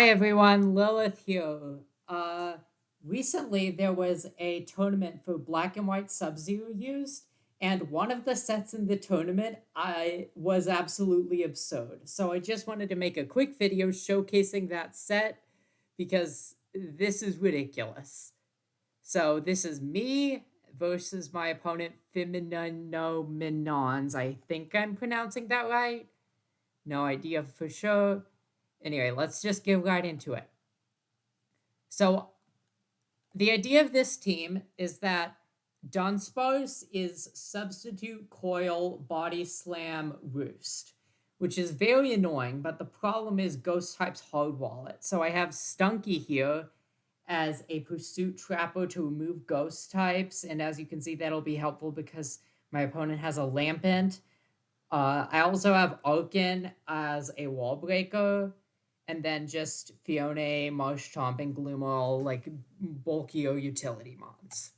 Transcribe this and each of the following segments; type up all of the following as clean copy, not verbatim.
Hi everyone, Lilith here. Recently there was a tournament for Black and White Sub-Zero used, and one of the sets in the tournament I was absolutely absurd. So I just wanted to make a quick video showcasing that set because this is ridiculous. So this is me versus my opponent Feminino Minons. I think I'm pronouncing that right. No idea for sure. Anyway, let's just get right into it. So the idea of this team is that Dunsparce is substitute coil body slam roost, which is very annoying, but the problem is ghost types hard wallet. So I have Stunky here as a pursuit trapper to remove ghost types, and as you can see, that'll be helpful because my opponent has a Lampent. I also have Arkin as a wall breaker, and then just Fiona, Marshtomp, and Gloom are all like bulkier utility mons.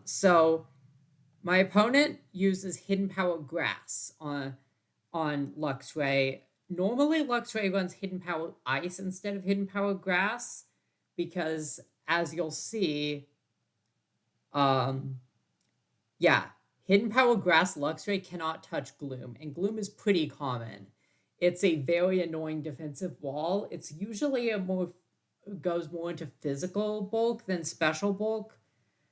So my opponent uses Hidden Power Grass on Luxray. Normally, Luxray runs Hidden Power Ice instead of Hidden Power Grass because, as you'll see, yeah, Hidden Power Grass Luxray cannot touch Gloom, and Gloom is pretty common. It's a very annoying defensive wall. It's usually goes more into physical bulk than special bulk.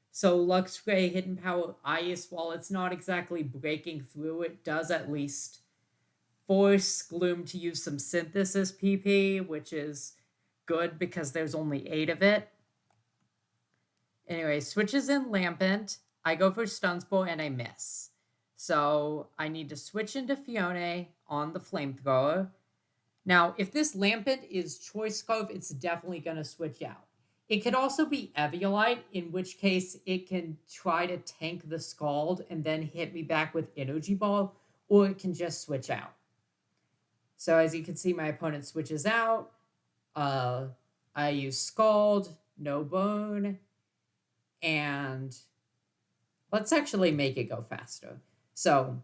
So Luxray Hidden Power Ice, while it's not exactly breaking through, it does at least force Gloom to use some Synthesis PP, which is good because there's only 8 of it. Anyway, switches in Lampent. I go for Stun Spore and I miss. So I need to switch into Fiona on the Flamethrower. Now, if this Lampent is Choice Scarf, it's definitely going to switch out. It could also be Eviolite, in which case it can try to tank the Scald and then hit me back with Energy Ball, or it can just switch out. So as you can see, my opponent switches out. I use Scald, no Bone, and let's actually make it go faster. So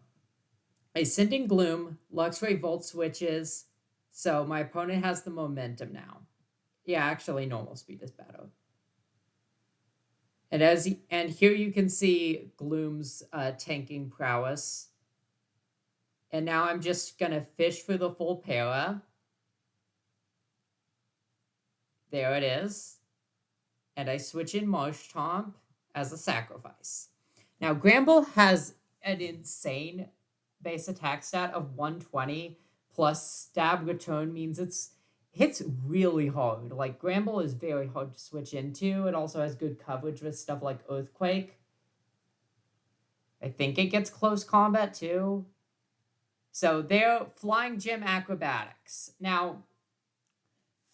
I send in Gloom, Luxray Volt switches, so my opponent has the momentum now. Yeah, actually normal speed is better. And here you can see Gloom's tanking prowess. And now I'm just gonna fish for the full para. There it is. And I switch in Marshtomp as a sacrifice. Now Gramble has an insane base attack stat of 120 plus stab return means it's hits really hard. Like Gramble is very hard to switch into. It also has good coverage with stuff like Earthquake. I think it gets close combat too. So they're Flying Gym Acrobatics. Now,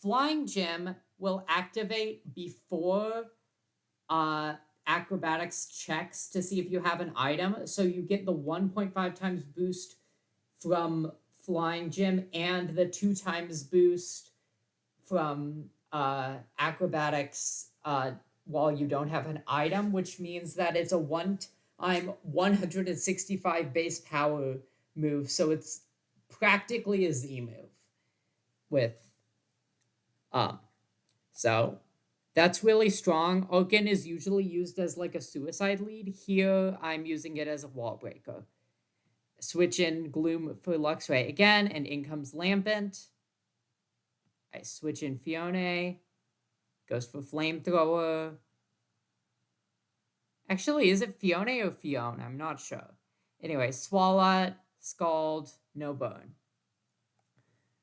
Flying Gym will activate before acrobatics checks to see if you have an item. So you get the 1.5 times boost from Flying Gym and the 2 times boost from acrobatics while you don't have an item, which means that it's a one-time 165 base power move. So it's practically a Z move with so that's really strong. Oaken is usually used as like a suicide lead. Here, I'm using it as a wall breaker. Switch in Gloom for Luxray again, and in comes Lampent. I switch in Fiona. Goes for Flamethrower. Actually, is it Fiona or Fiona? I'm not sure. Anyway, Swalot, Scald, no Bone.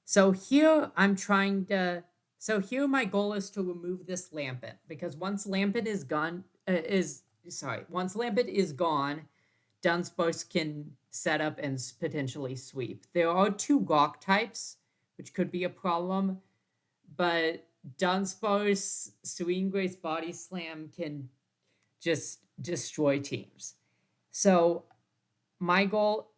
So here I'm trying to... So here my goal is to remove this Lampent, because once Lampent is gone, once Lampent is gone, Dunsparce can set up and potentially sweep. There are 2 Gawk types, which could be a problem, but Dunsparce, Serene Grace Body Slam can just destroy teams. So my goal...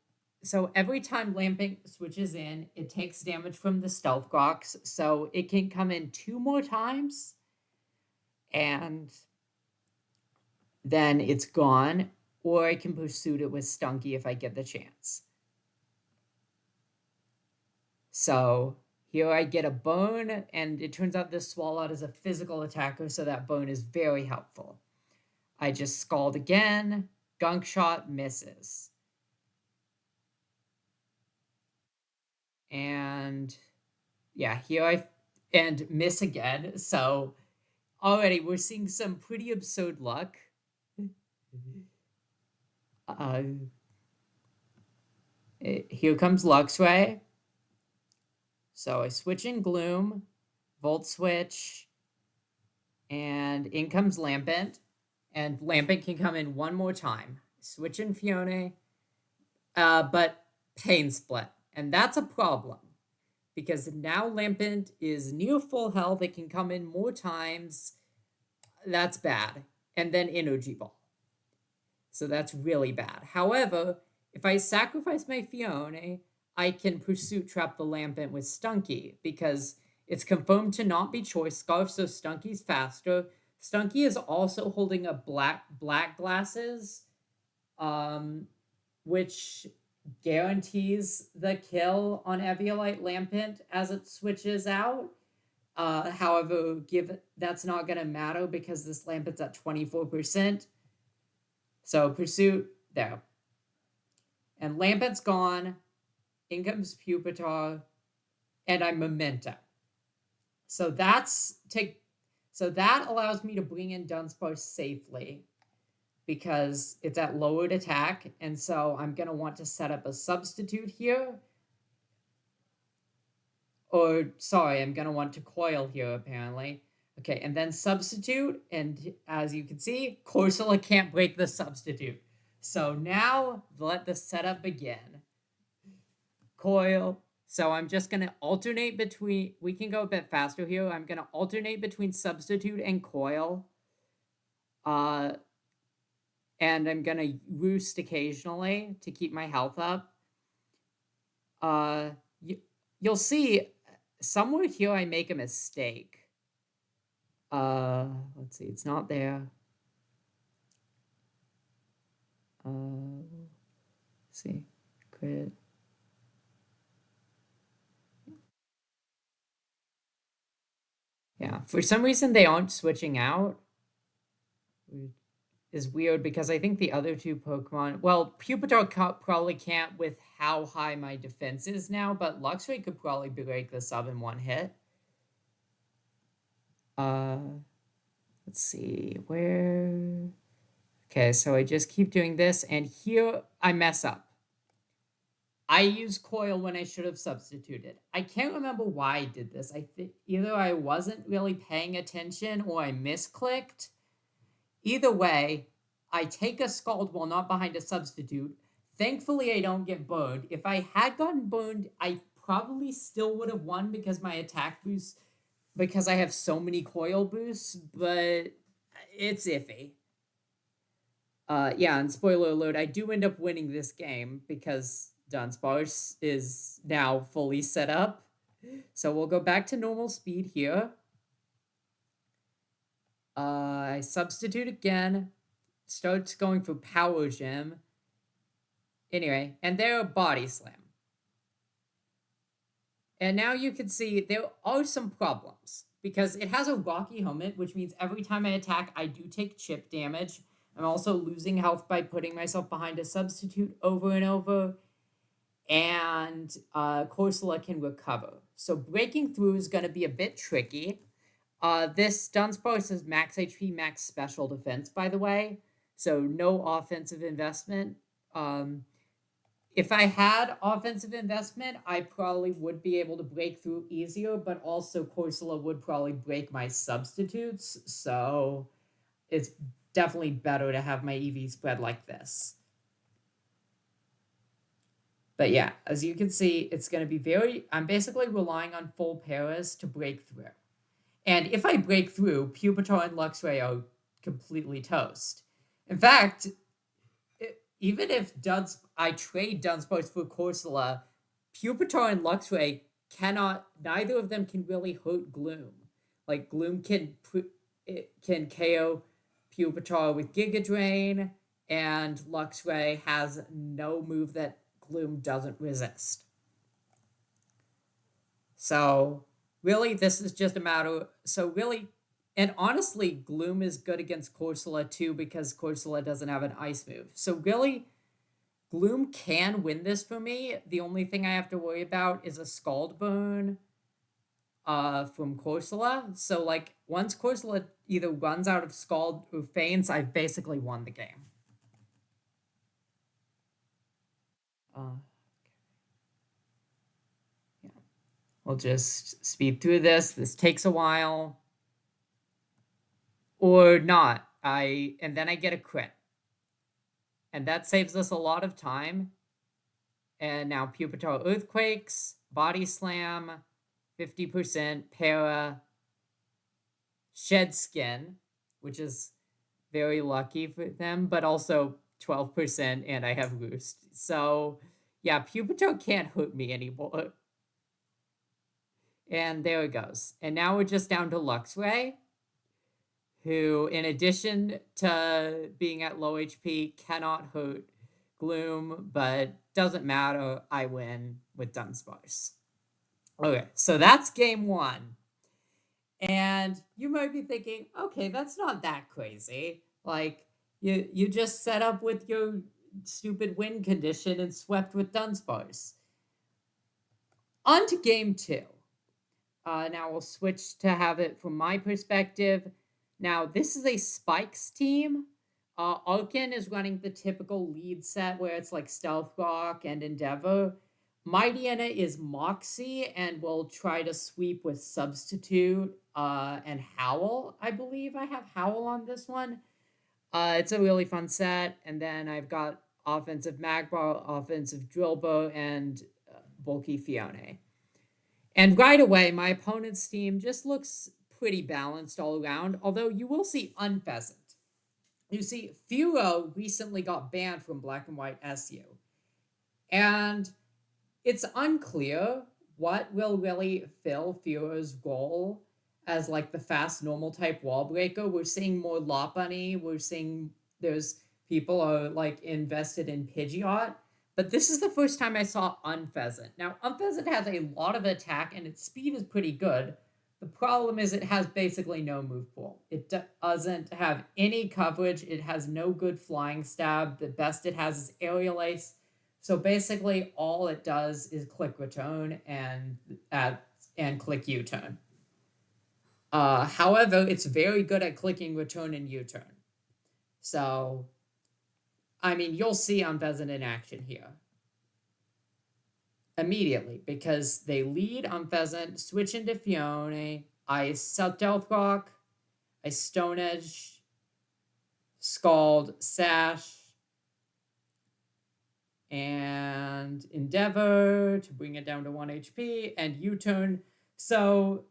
So every time Lampent switches in, it takes damage from the Stealth Gawks, so it can come in 2 more times, and then it's gone, or I can pursue it with Stunky if I get the chance. So Here I get a bone, and it turns out this Swalot is a physical attacker, so that bone is very helpful. I just Scald again. Gunk Shot misses. And yeah, and miss again. So already we're seeing some pretty absurd luck. Uh, Here comes Luxray. So I switch in Gloom, Volt Switch, and in comes Lampent. And Lampent can come in one more time. Switch in Fiona, but Pain Split. And that's a problem, because now Lampent is near full health. It can come in more times. That's bad. And then Energy Ball. So that's really bad. However, if I sacrifice my Fiona, I can Pursuit Trap the Lampent with Stunky, because it's confirmed to not be Choice Scarf, so Stunky's faster. Stunky is also holding a black glasses, which guarantees the kill on Eviolite Lampent as it switches out. However, that's not going to matter because this Lampent's at 24%. So Pursuit, there. And Lampent's gone. In comes Pupitar. And I'm Memento. So that allows me to bring in Dunsparce safely, because it's at lowered attack. And so I'm going to want to set up a substitute here. Or, sorry, I'm going to want to coil here, apparently. Okay, and then substitute, and as you can see, Corsola can't break the substitute. So now, let the setup begin. Coil. So I'm just going to alternate between, we can go a bit faster here. I'm going to alternate between substitute and coil. And I'm going to roost occasionally to keep my health up. You'll see somewhere here I make a mistake. Let's see, it's not there. Let's see, crit. Yeah, for some reason they aren't switching out. Is weird, because I think the other two Pokemon, well, Pupitar probably can't with how high my defense is now, but Luxray could probably break this up in one hit. Let's see, where... Okay, so I just keep doing this, and here I mess up. I used coil when I should have substituted. I can't remember why I did this. I think either I wasn't really paying attention or I misclicked. Either way, I take a Scald while not behind a substitute. Thankfully, I don't get burned. If I had gotten burned, I probably still would have won because my attack boost, because I have so many coil boosts, but it's iffy. Yeah, and spoiler alert, I do end up winning this game because Dunsparce is now fully set up. So we'll go back to normal speed here. I substitute again. Starts going for Power Gem. Anyway, and there Body Slam. And now you can see there are some problems, because it has a Rocky Helmet, which means every time I attack, I do take chip damage. I'm also losing health by putting myself behind a substitute over and over. And Corsola can recover. So breaking through is going to be a bit tricky. This Dunsparce is max HP, max special defense, by the way. So no offensive investment. If I had offensive investment, I probably would be able to break through easier, but also Corsola would probably break my substitutes. So it's definitely better to have my EV spread like this. But yeah, as you can see, it's going to be I'm basically relying on full Paras to break through. And if I break through, Pupitar and Luxray are completely toast. In fact, even if I trade Dunsparce for Corsola, Pupitar and Luxray neither of them can really hurt Gloom. Like, Gloom can KO Pupitar with Giga Drain, and Luxray has no move that Gloom doesn't resist. So really, this is just a matter. So really, and honestly, Gloom is good against Corsola too because Corsola doesn't have an ice move. So really, Gloom can win this for me. The only thing I have to worry about is a Scald Burn from Corsola. So like once Corsola either runs out of Scald or faints, I've basically won the game. Uh, yeah. We'll just speed through this. This takes a while. Or not. And then I get a crit. And that saves us a lot of time. And now Pupitar Earthquakes, Body Slam, 50%, Para, Shed Skin, which is very lucky for them, but also 12%, and I have Roost. So, yeah, Pupitar can't hurt me anymore. And there it goes. And now we're just down to Luxray, who, in addition to being at low HP, cannot hurt Gloom, but doesn't matter. I win with Dunsparce. Okay, so that's game one. And you might be thinking, okay, that's not that crazy. Like, you just set up with your stupid win condition and swept with Dunsparce. On to game two. Now we'll switch to have it from my perspective. Now, this is a Spikes team. Arkin is running the typical lead set where it's like Stealth Rock and Endeavor. Mightyena is Moxie and will try to sweep with Substitute and Howl. I believe I have Howl on this one. It's a really fun set. And then I've got offensive Magmar, offensive Drillbow, and bulky Fione. And right away, my opponent's team just looks pretty balanced all around, although you will see Unpheasant. You see, Furo recently got banned from Black and White SU. And it's unclear what will really fill Furo's role as like the fast normal type wall breaker. We're seeing more Lopunny. We're seeing there's people are like invested in Pidgeot. But this is the first time I saw Unpheasant. Now, Unpheasant has a lot of attack and its speed is pretty good. The problem is it has basically no move pool. It doesn't have any coverage. It has no good flying stab. The best it has is Aerial Ace. So basically all it does is click return and click U-turn. However, it's very good at clicking return and U-turn. So I mean, you'll see Unpheasant in action here immediately because they lead Unpheasant, switch into Fione, I Stealth Rock, I Stone Edge, Scald, Sash, and Endeavor to bring it down to 1 HP, and U-turn. So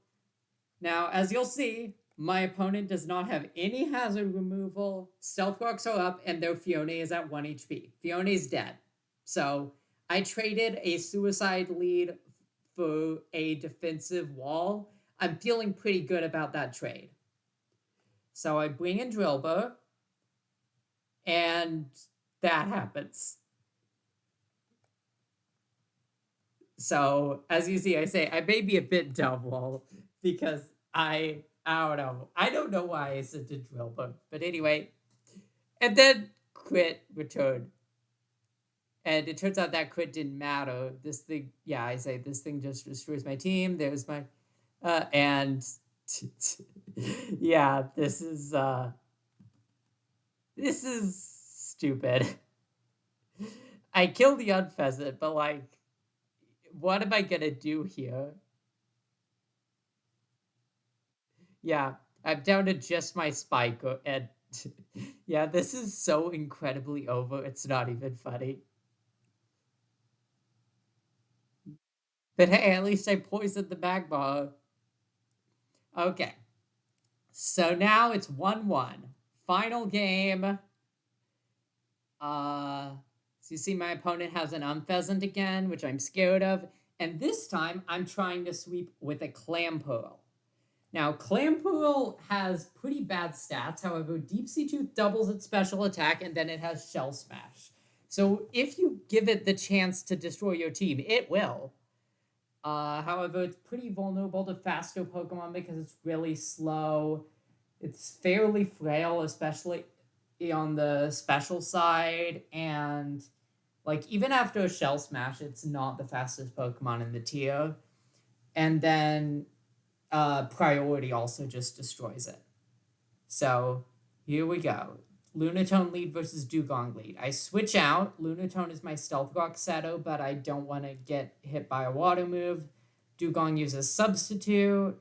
now, as you'll see, my opponent does not have any hazard removal. Stealth Rocks are up, and their Fione is at 1 HP. Fione's dead. So I traded a suicide lead for a defensive wall. I'm feeling pretty good about that trade. So I bring in Drillbur, and that happens. So as you see, I say I may be a bit dumb because I don't know. I don't know why I sent a Drillbur. But anyway. And then crit return. And it turns out that crit didn't matter. This thing, yeah, I say this thing just destroys my team. There's my and yeah, this is stupid. I killed the Unpheasant, but like what am I gonna do here? Yeah, I'm down to just my Spike, and yeah, this is so incredibly over. It's not even funny. But hey, at least I poisoned the Magmar. Okay, so now it's 1-1. Final game. So you see my opponent has an Unpheasant again, which I'm scared of. And this time, I'm trying to sweep with a Clamperl. Now, Clamperl has pretty bad stats. However, Deep Sea Tooth doubles its special attack, and then it has Shell Smash. So if you give it the chance to destroy your team, it will. However, it's pretty vulnerable to faster Pokemon because it's really slow. It's fairly frail, especially on the special side, and like even after a Shell Smash, it's not the fastest Pokemon in the tier. And then Priority also just destroys it. So here we go. Lunatone lead versus Dugong lead. I switch out. Lunatone is my Stealth Rock setter, but I don't want to get hit by a water move. Dugong uses Substitute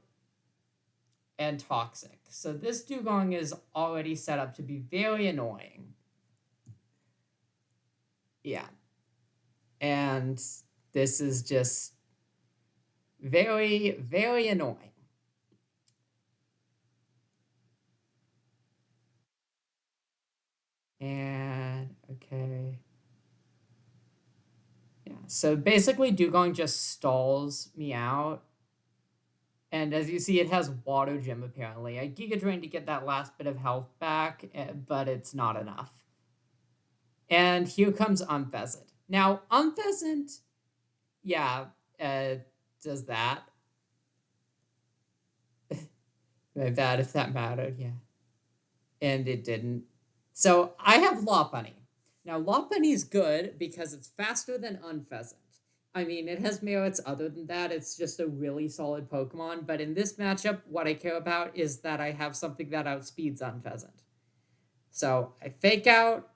and Toxic. So this Dugong is already set up to be very annoying. Yeah. And this is just very, very annoying. And okay. Yeah, so basically Dugong just stalls me out. And as you see, it has Water Gym apparently. I Giga Drain to get that last bit of health back, but it's not enough. And here comes Unpheasant. Now, Unpheasant, yeah, does that. My bad if that mattered, yeah. And it didn't. So I have Lopunny. Now, Lopunny is good because it's faster than Unpheasant. I mean, it has merits other than that. It's just a really solid Pokemon. But in this matchup, what I care about is that I have something that outspeeds Unpheasant. So I Fake Out,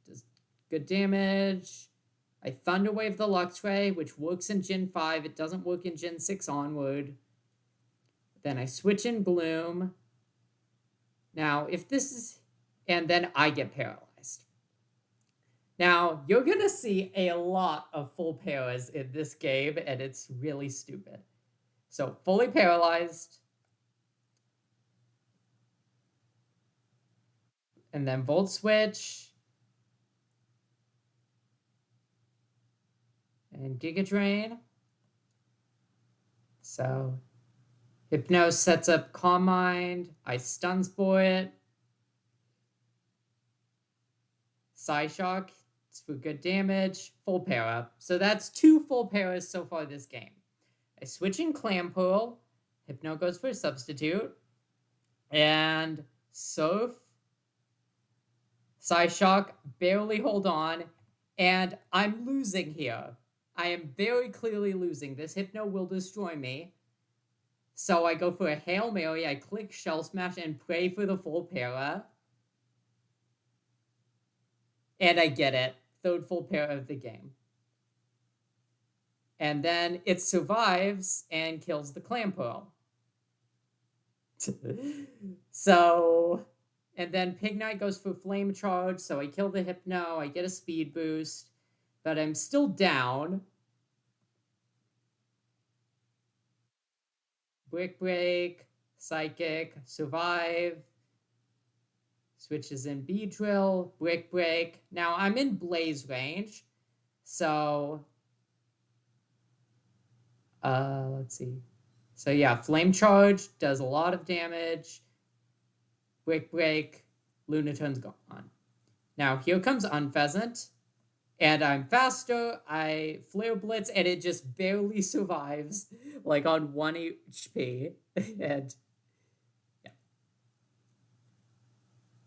does good damage. I Thunder Wave the Luxray, which works in Gen 5. It doesn't work in Gen 6 onward. Then I switch in Gloom. Now, if this is... And then I get paralyzed. Now, you're going to see a lot of full paras in this game, and it's really stupid. So, fully paralyzed. And then Volt Switch. And Giga Drain. So, Hypno sets up Calm Mind. I Stun Spore it. Psyshock, it's for good damage. Full para. So that's 2 full paras so far this game. I switch in Clamperl. Hypno goes for a Substitute. And Surf. Psyshock barely hold on. And I'm losing here. I am very clearly losing. This Hypno will destroy me. So I go for a Hail Mary. I click Shell Smash and pray for the full para. And I get it. 3rd full para of the game. And then it survives and kills the Clamperl. So, and then Pignite goes for Flame Charge, so I kill the Hypno, I get a speed boost, but I'm still down. Brick Break, Psychic, Survive, switches in Beedrill, Brick Break. Now I'm in Blaze range, so let's see. So yeah, Flame Charge does a lot of damage. Brick Break, Lunatone's gone. Now here comes Unpheasant, and I'm faster. I Flare Blitz, and it just barely survives, like on 1 HP.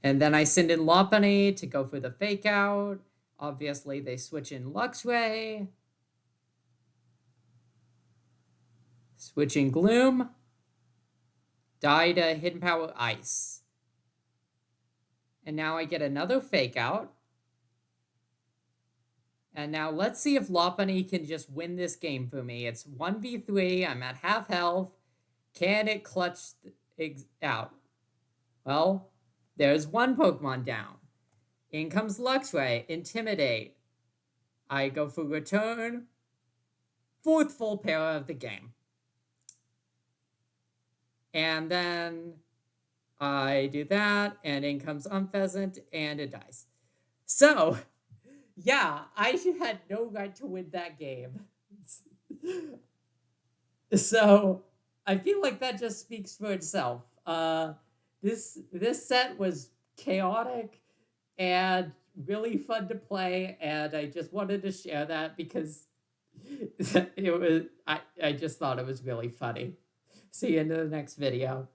And then I send in Lopunny to go for the Fake Out. Obviously, they switch in Luxray. Switching Gloom. Die to Hidden Power Ice. And now I get another Fake Out. And now let's see if Lopunny can just win this game for me. It's 1v3. I'm at half health. Can it clutch out? Well, there's one Pokemon down. In comes Luxray. Intimidate. I go for Return. 4th full para of the game. And then I do that, and in comes Unpheasant, and it dies. So, yeah, I had no right to win that game. So, I feel like that just speaks for itself. This set was chaotic and really fun to play, and I just wanted to share that because It was I just thought it was really funny. See you in the next video.